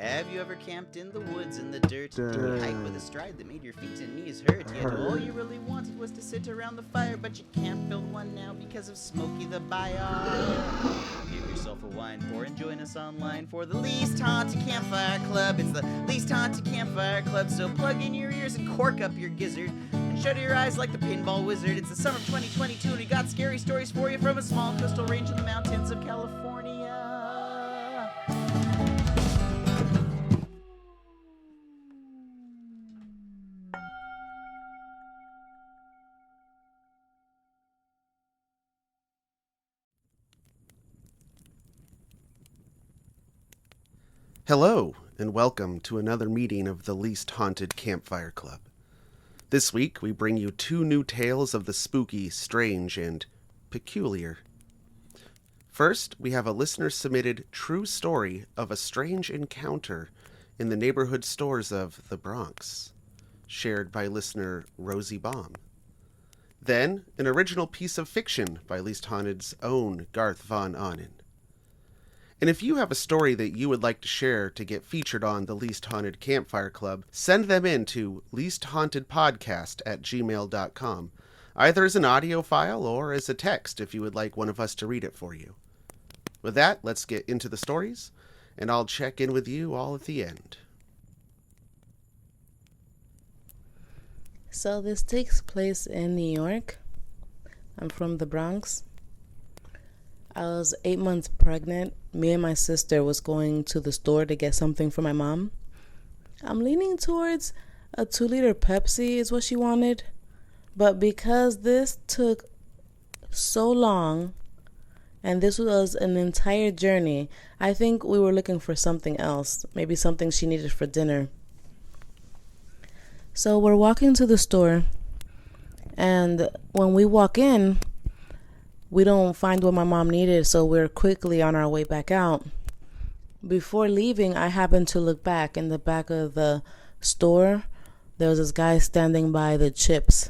Have you ever camped in the woods in the dirt? Did you hike with a stride that made your feet and knees hurt? Yet all you really wanted was to sit around the fire, but you can't build one now because of Smokey the Buyer. Give yourself a wine pour and join us online for the Least Haunted Campfire Club. It's the Least Haunted Campfire Club, so plug in your ears and cork up your gizzard and shut your eyes like the pinball wizard. It's the summer of 2022 and we got scary stories for you from a small coastal range in the mountains of California. Hello, and welcome to another meeting of the Least Haunted Campfire Club. This week, we bring you two new tales of the spooky, strange, and peculiar. First, we have a listener-submitted true story of a strange encounter in the neighborhood stores of the Bronx, shared by listener Rosie Bomb. Then, an original piece of fiction by Least Haunted's own Garth von Ahnen. And if you have a story that you would like to share to get featured on the Least Haunted Campfire Club, send them in to leasthauntedpodcast@gmail.com, either as an audio file or as a text if you would like one of us to read it for you. With that, let's get into the stories, and I'll check in with you all at the end. So this takes place in New York. I'm from the Bronx. I was 8 months pregnant. Me and my sister was going to the store to get something for my mom. I'm leaning towards a 2-liter Pepsi is what she wanted. But because this took so long, and this was an entire journey, I think we were looking for something else. Maybe something she needed for dinner. So we're walking to the store, and when we walk in, we don't find what my mom needed, so we're quickly on our way back out. Before leaving, I happened to look back. In the back of the store, there was this guy standing by the chips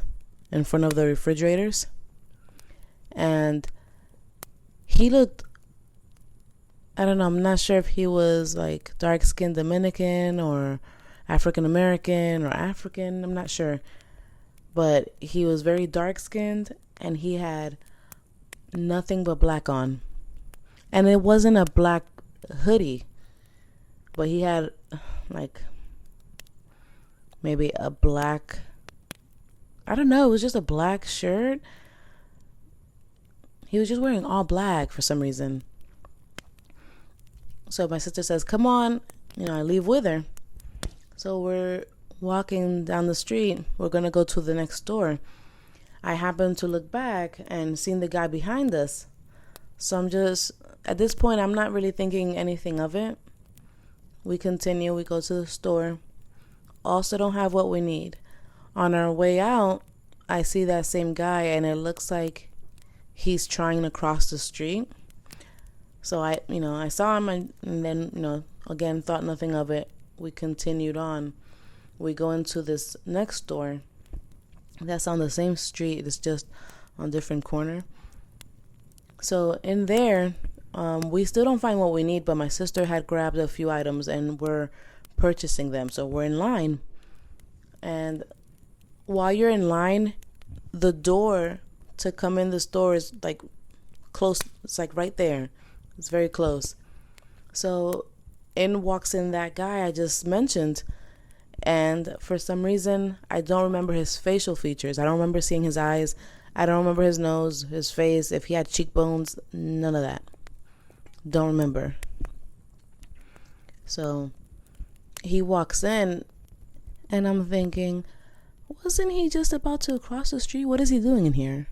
in front of the refrigerators. And he looked, I don't know, I'm not sure if he was like dark-skinned Dominican or African-American or African, I'm not sure. But he was very dark-skinned, and he had nothing but black on. And it wasn't a black hoodie, but he had like maybe a black, I don't know, it was just a black shirt. He was just wearing all black for some reason. So my sister says, come on, I leave with her. So we're walking down the street. We're going to go to the next store. I happened to look back and seen the guy behind us. So I'm just, at this point, I'm not really thinking anything of it. We continue, we go to the store. Also don't have what we need. On our way out, I see that same guy, and it looks like he's trying to cross the street. So I saw him, and then, again, thought nothing of it. We continued on. We go into this next store that's on the same street. It's just on a different corner. So in there, we still don't find what we need, but my sister had grabbed a few items and we're purchasing them. So we're in line. And while you're in line, the door to come in the store is like close. It's like right there. It's very close. So in walks in that guy I just mentioned. And for some reason, I don't remember his facial features. I don't remember seeing his eyes. I don't remember his nose, his face, if he had cheekbones, none of that. Don't remember. So he walks in, and I'm thinking, wasn't he just about to cross the street? What is he doing in here?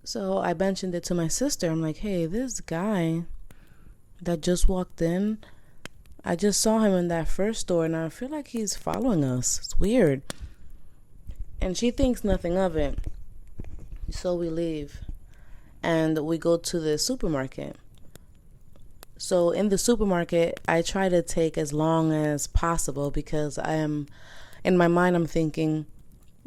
So I mentioned it to my sister. I'm like, hey, this guy that just walked in, I just saw him in that first store, and I feel like he's following us. It's weird. And she thinks nothing of it. So we leave, and we go to the supermarket. So in the supermarket, I try to take as long as possible because in my mind, I'm thinking,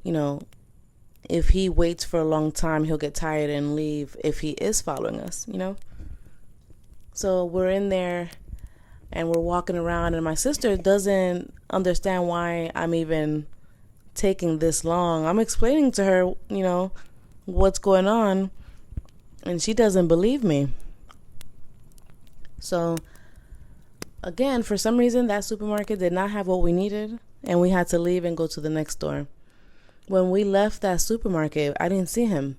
if he waits for a long time, he'll get tired and leave if he is following us, So we're in there and we're walking around, and my sister doesn't understand why I'm even taking this long. I'm explaining to her, what's going on, and she doesn't believe me. So again, for some reason, that supermarket did not have what we needed, and we had to leave and go to the next store. When we left that supermarket, I didn't see him.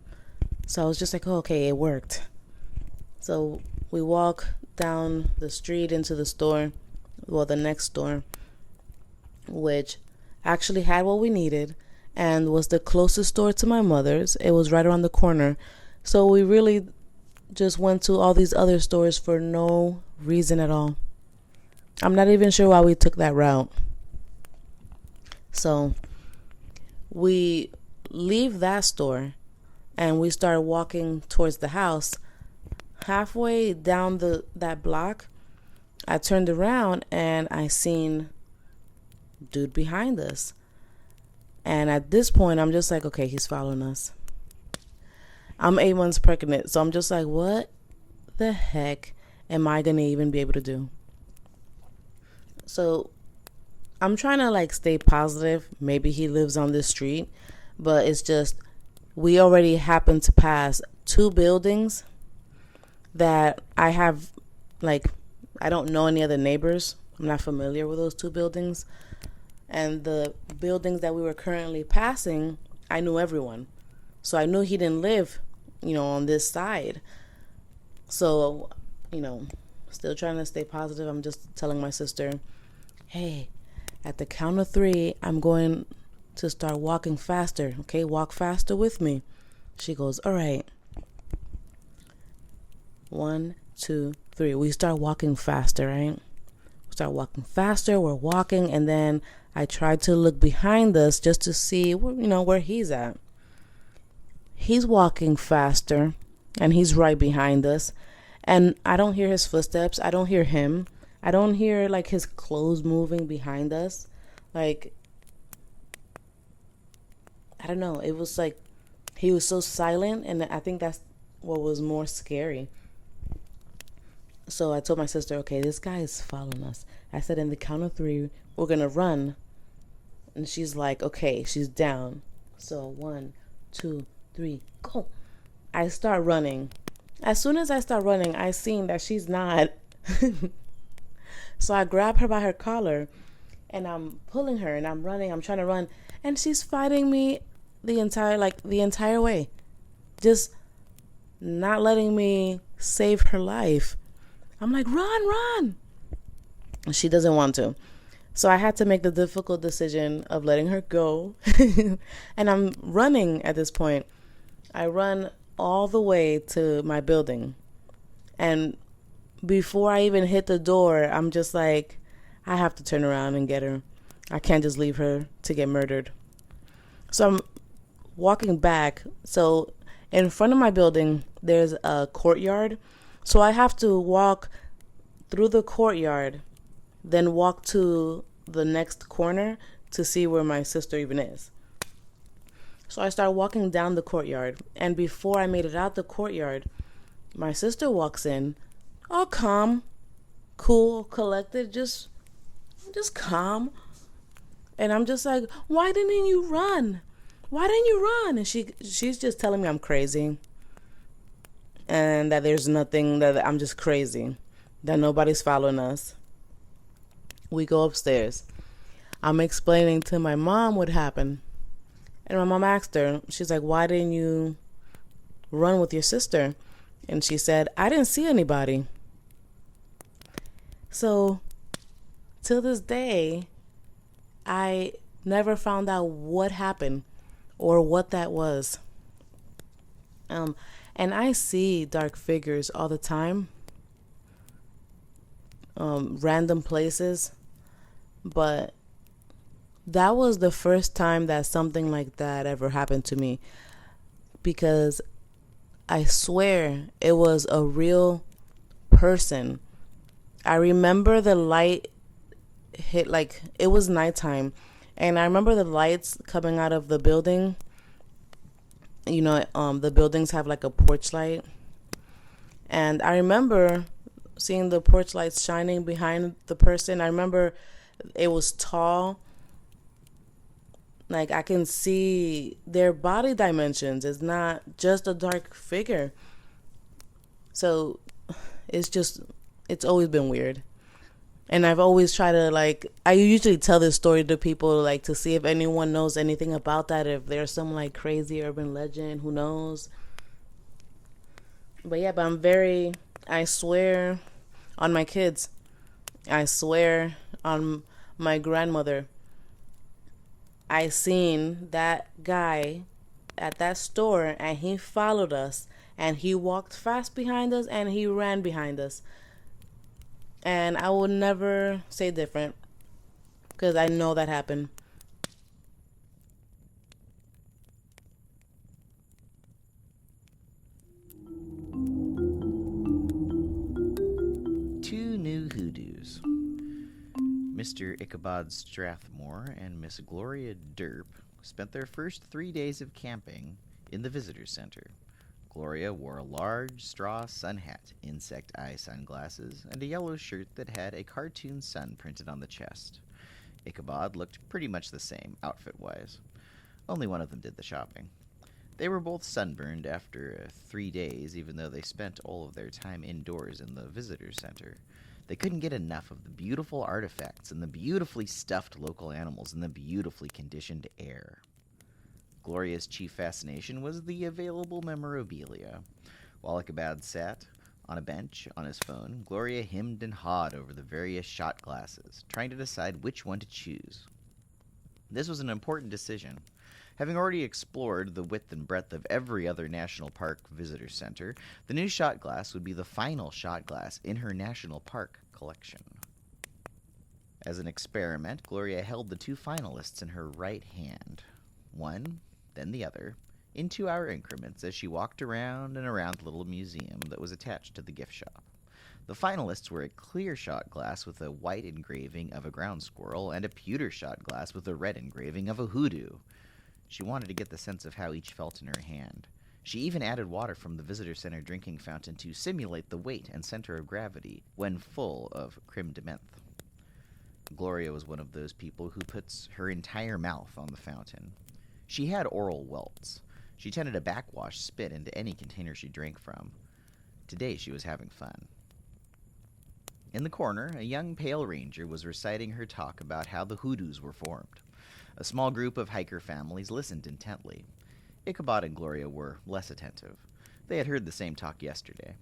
So I was just like, oh, okay, it worked. So we walk down the street into the store, the next store, which actually had what we needed and was the closest store to my mother's. It was right around the corner. So we really just went to all these other stores for no reason at all. I'm not even sure why we took that route. So we leave that store and we start walking towards the house. Halfway down that block, I turned around and I seen dude behind us. And at this point, I'm just like, okay, he's following us. I'm 8 months pregnant, so I'm just like, what the heck am I going to even be able to do? So I'm trying to stay positive. Maybe he lives on this street, but it's just, we already happened to pass 2 buildings that I have, I don't know any other neighbors. I'm not familiar with those 2 buildings. And the buildings that we were currently passing, I knew everyone. So I knew he didn't live, on this side. So, still trying to stay positive. I'm just telling my sister, hey, at the count of 3, I'm going to start walking faster. Okay, walk faster with me. She goes, all right. 1, 2, 3. We start walking faster, right? We start walking faster. We're walking, and then I tried to look behind us just to see, where he's at. He's walking faster, and he's right behind us. And I don't hear his footsteps. I don't hear him. I don't hear, his clothes moving behind us. I don't know. It was he was so silent, and I think that's what was more scary. So I told my sister, okay, this guy is following us. I said, in the count of 3, we're going to run. And she's like, okay, she's down. So 1, 2, 3, go. I start running. As soon as I start running, I seen that she's not. So I grab her by her collar and I'm pulling her and I'm running. I'm trying to run. And she's fighting me the entire way. Just not letting me save her life. I'm like, run. And she doesn't want to. So I had to make the difficult decision of letting her go. And I'm running at this point. I run all the way to my building. And before I even hit the door, I'm just like, I have to turn around and get her. I can't just leave her to get murdered. So I'm walking back. So in front of my building, there's a courtyard. So I have to walk through the courtyard, then walk to the next corner to see where my sister even is. So I start walking down the courtyard. And before I made it out the courtyard, my sister walks in, all calm, cool, collected, just calm. And I'm just like, why didn't you run? Why didn't you run? And she's just telling me I'm crazy. And that there's nothing, that I'm just crazy. That nobody's following us. We go upstairs. I'm explaining to my mom what happened. And my mom asked her, she's like, why didn't you run with your sister? And she said, I didn't see anybody. So, till this day, I never found out what happened or what that was. And I see dark figures all the time. Random places. But that was the first time that something like that ever happened to me. Because I swear it was a real person. I remember the light hit, it was nighttime. And I remember the lights coming out of the building. The buildings have a porch light. And I remember seeing the porch lights shining behind the person. I remember it was tall. Like, I can see their body dimensions. It's not just a dark figure. So it's always been weird. And I've always tried to, like, I usually tell this story to people, like, to see if anyone knows anything about that, if there's some, like, crazy urban legend, who knows. But yeah, I swear on my kids. I swear on my grandmother. I seen that guy at that store, and he followed us, and he walked fast behind us, and he ran behind us. And I will never say different, because I know that happened. Two new hoodoos. Mr. Ichabod Strathmore and Miss Gloria Derp spent their first 3 days of camping in the visitor center. Gloria wore a large straw sun hat, insect eye sunglasses, and a yellow shirt that had a cartoon sun printed on the chest. Ichabod looked pretty much the same, outfit-wise. Only one of them did the shopping. They were both sunburned after 3 days, even though they spent all of their time indoors in the visitor center. They couldn't get enough of the beautiful artifacts and the beautifully stuffed local animals and the beautifully conditioned air. Gloria's chief fascination was the available memorabilia. While Ichabod sat on a bench on his phone, Gloria hemmed and hawed over the various shot glasses, trying to decide which one to choose. This was an important decision. Having already explored the width and breadth of every other national park visitor center, the new shot glass would be the final shot glass in her national park collection. As an experiment, Gloria held the two finalists in her right hand. One, then the other, in 2-hour increments as she walked around and around the little museum that was attached to the gift shop. The finalists were a clear shot glass with a white engraving of a ground squirrel and a pewter shot glass with a red engraving of a hoodoo. She wanted to get the sense of how each felt in her hand. She even added water from the visitor center drinking fountain to simulate the weight and center of gravity when full of creme de menthe. Gloria was one of those people who puts her entire mouth on the fountain. She had oral welts. She tended to backwash spit into any container she drank from. Today she was having fun. In the corner, a young pale ranger was reciting her talk about how the hoodoos were formed. A small group of hiker families listened intently. Ichabod and Gloria were less attentive. They had heard the same talk yesterday.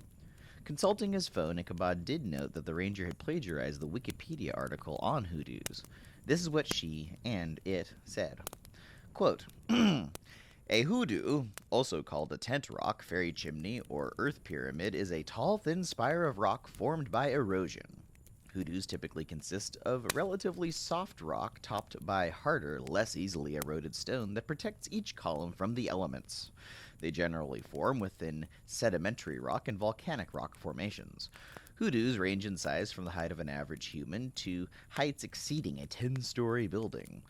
Consulting his phone, Ichabod did note that the ranger had plagiarized the Wikipedia article on hoodoos. This is what she and it said. Quote, a hoodoo, also called a tent rock, fairy chimney, or earth pyramid, is a tall, thin spire of rock formed by erosion. Hoodoos typically consist of relatively soft rock topped by harder, less easily eroded stone that protects each column from the elements. They generally form within sedimentary rock and volcanic rock formations. Hoodoos range in size from the height of an average human to heights exceeding a 10-story building.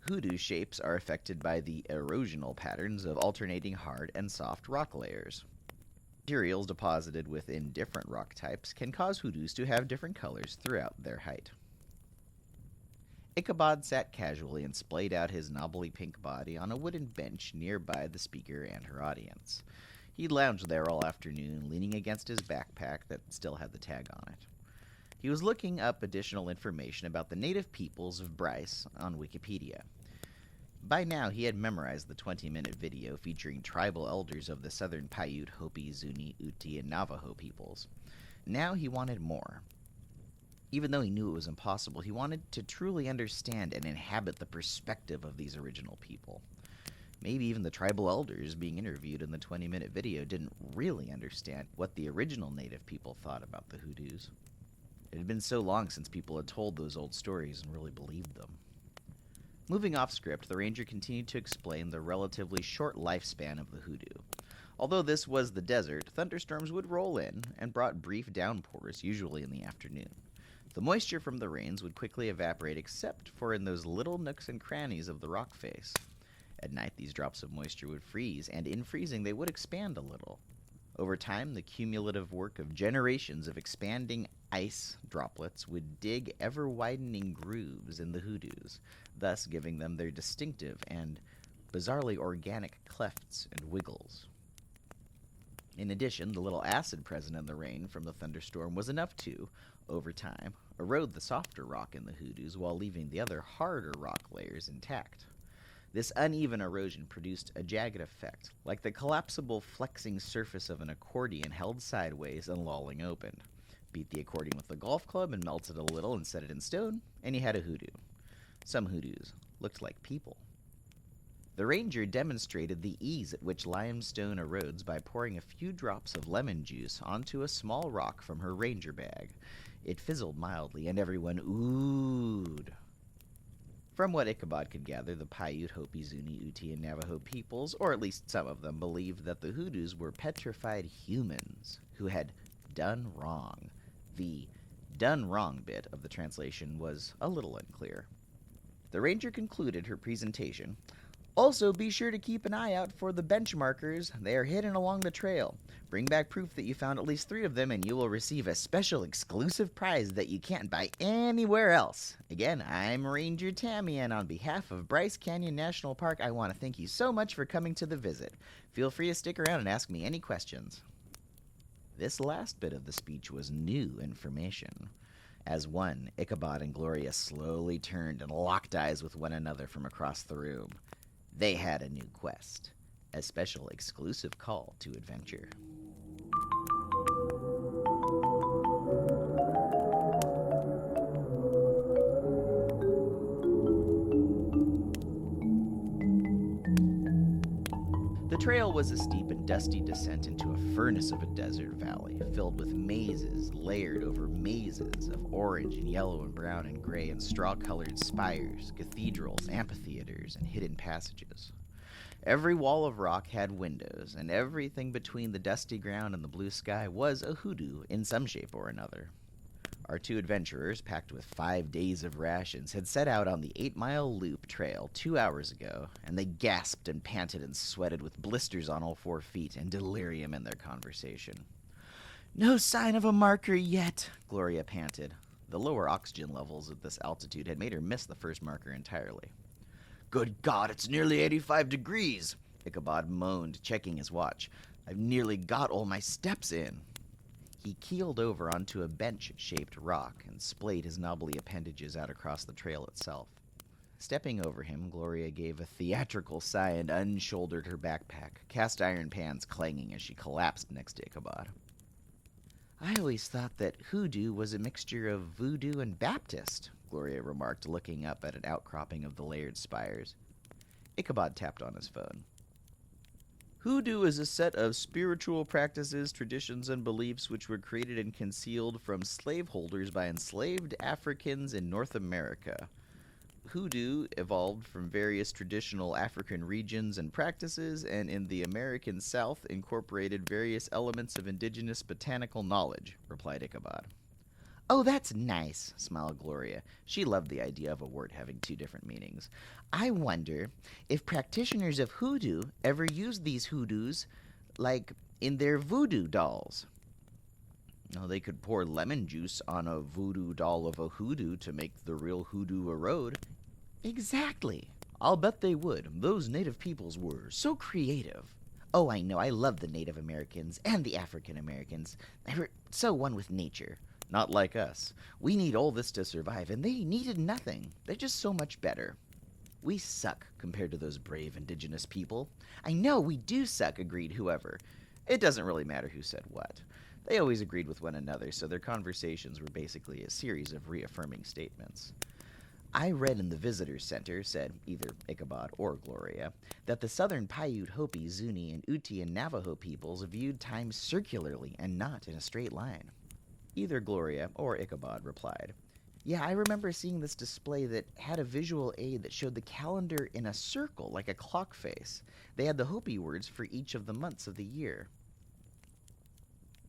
Hoodoo shapes are affected by the erosional patterns of alternating hard and soft rock layers. Materials deposited within different rock types can cause hoodoos to have different colors throughout their height. Ichabod sat casually and splayed out his knobbly pink body on a wooden bench nearby the speaker and her audience. He lounged there all afternoon, leaning against his backpack that still had the tag on it. He was looking up additional information about the native peoples of Bryce on Wikipedia. By now, he had memorized the 20-minute video featuring tribal elders of the southern Paiute, Hopi, Zuni, Uti, and Navajo peoples. Now he wanted more. Even though he knew it was impossible, he wanted to truly understand and inhabit the perspective of these original people. Maybe even the tribal elders being interviewed in the 20-minute video didn't really understand what the original native people thought about the hoodoos. It had been so long since people had told those old stories and really believed them. Moving off script, the ranger continued to explain the relatively short lifespan of the hoodoo. Although this was the desert, thunderstorms would roll in and brought brief downpours, usually in the afternoon. The moisture from the rains would quickly evaporate except for in those little nooks and crannies of the rock face. At night, these drops of moisture would freeze, and in freezing they would expand a little. Over time, the cumulative work of generations of expanding Ice droplets would dig ever-widening grooves in the Hoodoos, thus giving them their distinctive and bizarrely organic clefts and wiggles. In addition, the little acid present in the rain from the thunderstorm was enough to, over time, erode the softer rock in the Hoodoos while leaving the other harder rock layers intact. This uneven erosion produced a jagged effect, like the collapsible flexing surface of an accordion held sideways and lolling open. Beat the accordion with a golf club and melt it a little and set it in stone, and you had a hoodoo. Some hoodoos looked like people. The ranger demonstrated the ease at which limestone erodes by pouring a few drops of lemon juice onto a small rock from her ranger bag. It fizzled mildly, and everyone oohed. From what Ichabod could gather, the Paiute, Hopi, Zuni, Uti, and Navajo peoples, or at least some of them, believed that the hoodoos were petrified humans who had done wrong. The done wrong bit of the translation was a little unclear. The ranger concluded her presentation. Also, be sure to keep an eye out for the benchmarkers. They are hidden along the trail. Bring back proof that you found at least 3 of them, and you will receive a special exclusive prize that you can't buy anywhere else. Again, I'm Ranger Tammy, and on behalf of Bryce Canyon National Park, I want to thank you so much for coming to the visit. Feel free to stick around and ask me any questions. This last bit of the speech was new information. As one, Ichabod and Gloria slowly turned and locked eyes with one another from across the room. They had a new quest, a special exclusive call to adventure. The trail was a steep and dusty descent into a furnace of a desert valley, filled with mazes layered over mazes of orange and yellow and brown and gray and straw-colored spires, cathedrals, amphitheaters, and hidden passages. Every wall of rock had windows, and everything between the dusty ground and the blue sky was a hoodoo in some shape or another. Our 2 adventurers, packed with 5 days of rations, had set out on the 8-mile loop trail 2 hours ago, and they gasped and panted and sweated with blisters on all 4 feet and delirium in their conversation. "No sign of a marker yet," Gloria panted. The lower oxygen levels at this altitude had made her miss the first marker entirely. "Good God, it's nearly 85 degrees," Ichabod moaned, checking his watch. "I've nearly got all my steps in." He keeled over onto a bench-shaped rock and splayed his knobbly appendages out across the trail itself. Stepping over him, Gloria gave a theatrical sigh and unshouldered her backpack, cast iron pans clanging as she collapsed next to Ichabod. "I always thought that hoodoo was a mixture of voodoo and Baptist," Gloria remarked, looking up at an outcropping of the layered spires. Ichabod tapped on his phone. "Hoodoo is a set of spiritual practices, traditions, and beliefs which were created and concealed from slaveholders by enslaved Africans in North America. Hoodoo evolved from various traditional African regions and practices, and in the American South incorporated various elements of indigenous botanical knowledge," replied Ichabod. "Oh, that's nice," smiled Gloria. She loved the idea of a word having 2 different meanings. "I wonder if practitioners of hoodoo ever used these hoodoos, like, in their voodoo dolls." "Oh, they could pour lemon juice on a voodoo doll of a hoodoo to make the real hoodoo erode." "Exactly. I'll bet they would. Those native peoples were so creative." "Oh, I know. I love the Native Americans and the African Americans. They were so one with nature." "Not like us. We need all this to survive, and they needed nothing. They're just so much better." "We suck compared to those brave indigenous people." "I know, we do suck," agreed whoever. It doesn't really matter who said what. They always agreed with one another, so their conversations were basically a series of reaffirming statements. "I read in the Visitor Center," said either Ichabod or Gloria, "that the southern Paiute, Hopi, Zuni, and Uti and Navajo peoples viewed time circularly and not in a straight line." Either Gloria or Ichabod replied, "Yeah, I remember seeing this display that had a visual aid that showed the calendar in a circle, like a clock face. They had the Hopi words for each of the months of the year."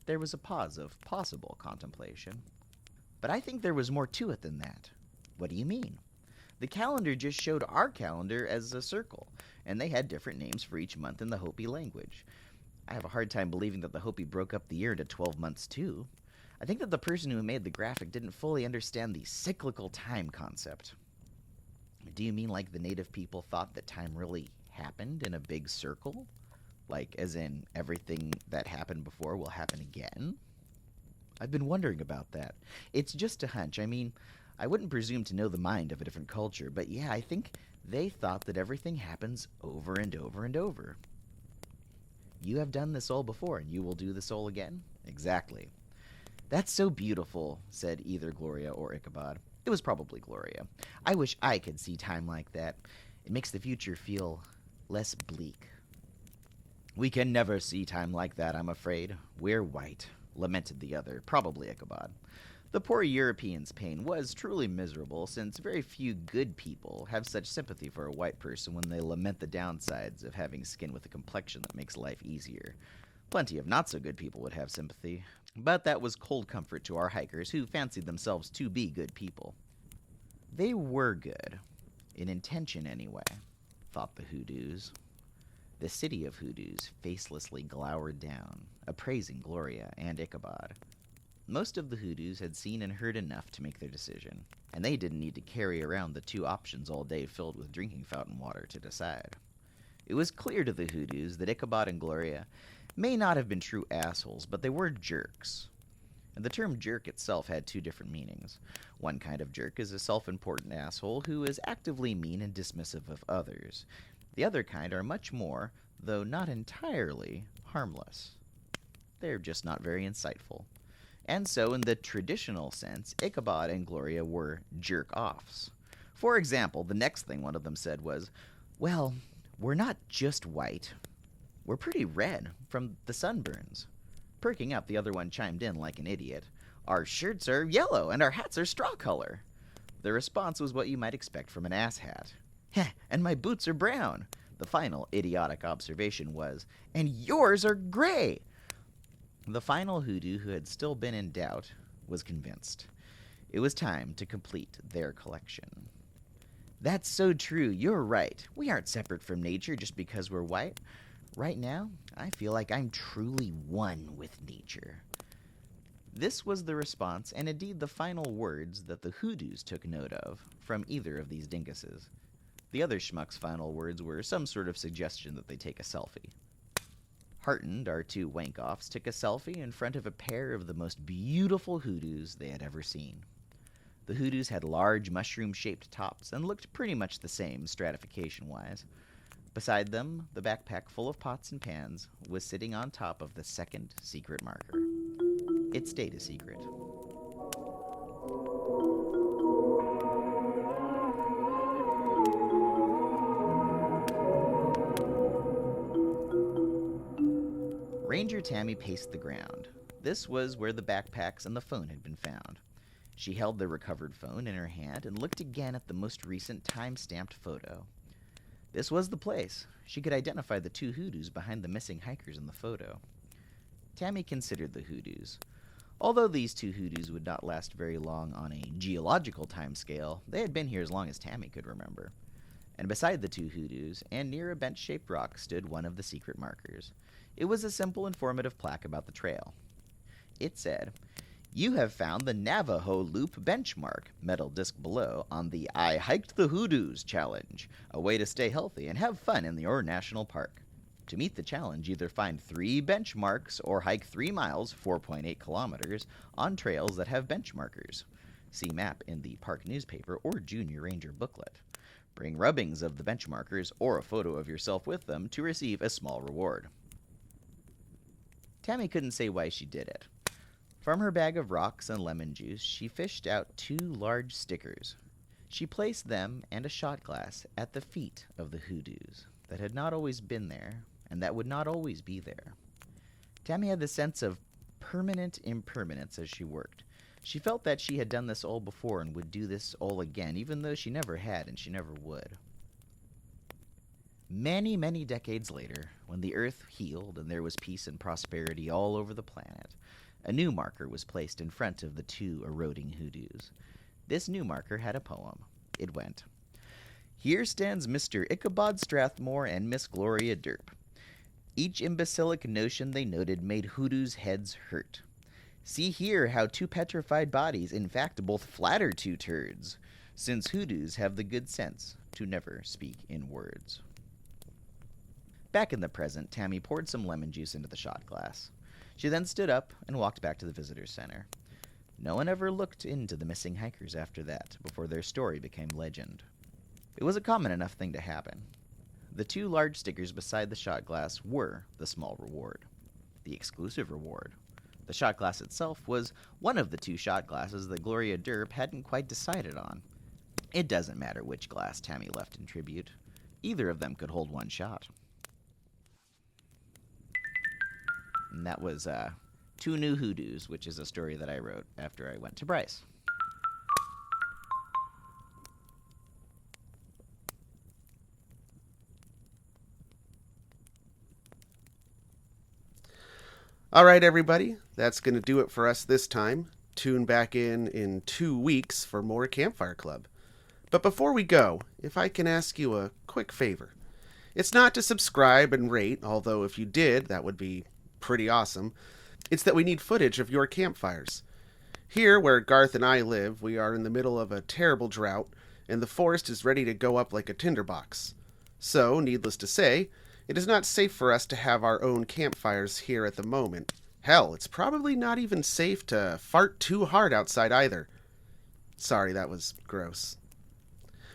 There was a pause of possible contemplation. "But I think there was more to it than that." "What do you mean?" "The calendar just showed our calendar as a circle, and they had different names for each month in the Hopi language. I have a hard time believing that the Hopi broke up the year into 12 months, too. I think that the person who made the graphic didn't fully understand the cyclical time concept. Do you mean like the native people thought that time really happened in a big circle? Like, as in, everything that happened before will happen again? I've been wondering about that. It's just a hunch. I mean, I wouldn't presume to know the mind of a different culture, but yeah, I think they thought that everything happens over and over and over. You have done this all before, and you will do this all again? Exactly. That's so beautiful, said either Gloria or Ichabod. It was probably Gloria. I wish I could see time like that. It makes the future feel less bleak. We can never see time like that, I'm afraid. We're white, lamented the other, probably Ichabod. The poor European's pain was truly miserable, since very few good people have such sympathy for a white person when they lament the downsides of having skin with a complexion that makes life easier. Plenty of not-so-good people would have sympathy, but that was cold comfort to our hikers who fancied themselves to be good people. They were good, in intention anyway, thought the Hoodoos. The city of Hoodoos facelessly glowered down, appraising Gloria and Ichabod. Most of the Hoodoos had seen and heard enough to make their decision, and they didn't need to carry around the two options all day filled with drinking fountain water to decide. It was clear to the Hoodoos that Ichabod and Gloria may not have been true assholes, but they were jerks. And the term jerk itself had two different meanings. One kind of jerk is a self-important asshole who is actively mean and dismissive of others. The other kind are much more, though not entirely, harmless. They're just not very insightful. And so, in the traditional sense, Ichabod and Gloria were jerk-offs. For example, the next thing one of them said was, "Well, we're not just white. We're pretty red from the sunburns." Perking up, the other one chimed in like an idiot. "Our shirts are yellow and our hats are straw color." The response was what you might expect from an asshat. "Heh, and my boots are brown." The final idiotic observation was, "And yours are gray." The final Hoodoo, who had still been in doubt, was convinced. It was time to complete their collection. "That's so true, you're right. We aren't separate from nature just because we're white. Right now, I feel like I'm truly one with nature." This was the response, and indeed the final words that the Hoodoos took note of from either of these dinguses. The other schmuck's final words were some sort of suggestion that they take a selfie. Heartened, our two wank-offs took a selfie in front of a pair of the most beautiful Hoodoos they had ever seen. The Hoodoos had large mushroom-shaped tops and looked pretty much the same stratification-wise. Beside them, the backpack full of pots and pans was sitting on top of the second secret marker. It stayed a secret. Ranger Tammy paced the ground. This was where the backpacks and the phone had been found. She held the recovered phone in her hand and looked again at the most recent time-stamped photo. This was the place. She could identify the two Hoodoos behind the missing hikers in the photo. Tammy considered the Hoodoos. Although these two Hoodoos would not last very long on a geological timescale, they had been here as long as Tammy could remember. And beside the two Hoodoos, and near a bench-shaped rock, stood one of the secret markers. It was a simple, informative plaque about the trail. It said, "You have found the Navajo Loop benchmark, metal disc below, on the I Hiked the Hoodoos challenge, a way to stay healthy and have fun in your national park. To meet the challenge, either find 3 benchmarks or hike 3 miles, 4.8 kilometers, on trails that have benchmarkers. See map in the park newspaper or Junior Ranger booklet. Bring rubbings of the benchmarkers or a photo of yourself with them to receive a small reward." Tammy couldn't say why she did it. From her bag of rocks and lemon juice, she fished out 2 large stickers. She placed them and a shot glass at the feet of the Hoodoos that had not always been there and that would not always be there. Tammy had the sense of permanent impermanence as she worked. She felt that she had done this all before and would do this all again, even though she never had and she never would. Many, many decades later, when the earth healed and there was peace and prosperity all over the planet, a new marker was placed in front of the 2 eroding Hoodoos. This new marker had a poem. It went, "Here stands Mr. Ichabod Strathmore and Miss Gloria Derp. Each imbecilic notion they noted made Hoodoos' heads hurt. See here how two petrified bodies in fact both flatter two turds, since hoodoos have the good sense to never speak in words. Back in the present, Tammy poured some lemon juice into the shot glass. She then stood up and walked back to the visitor's center. No one ever looked into the missing hikers after that, before their story became legend. It was a common enough thing to happen. The two large stickers beside the shot glass were the small reward, the exclusive reward. The shot glass itself was one of the two shot glasses that Gloria Derp hadn't quite decided on. It doesn't matter which glass Tammy left in tribute. Either of them could hold one shot. And that was Two New Hoodoos, which is a story that I wrote after I went to Bryce. All right, everybody, that's going to do it for us this time. Tune back in 2 weeks for more Campfire Club. But before we go, if I can ask you a quick favor. It's not to subscribe and rate, although if you did, that would be pretty awesome. It's that we need footage of your campfires. Here, where Garth and I live, we are in the middle of a terrible drought, and the forest is ready to go up like a tinderbox. So, needless to say, it is not safe for us to have our own campfires here at the moment. Hell, it's probably not even safe to fart too hard outside either. Sorry, that was gross.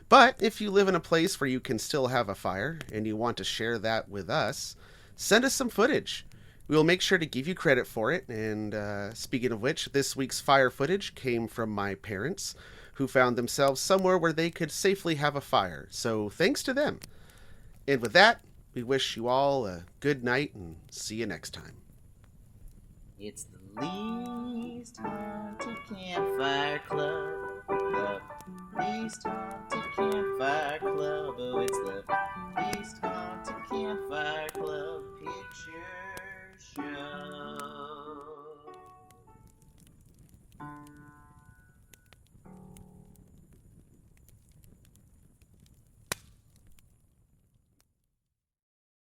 But if you live in a place where you can still have a fire, and you want to share that with us, send us some footage. We will make sure to give you credit for it, and speaking of which, this week's fire footage came from my parents, who found themselves somewhere where they could safely have a fire, so thanks to them. And with that, we wish you all a good night and see you next time. It's the least haunted campfire club. The least haunted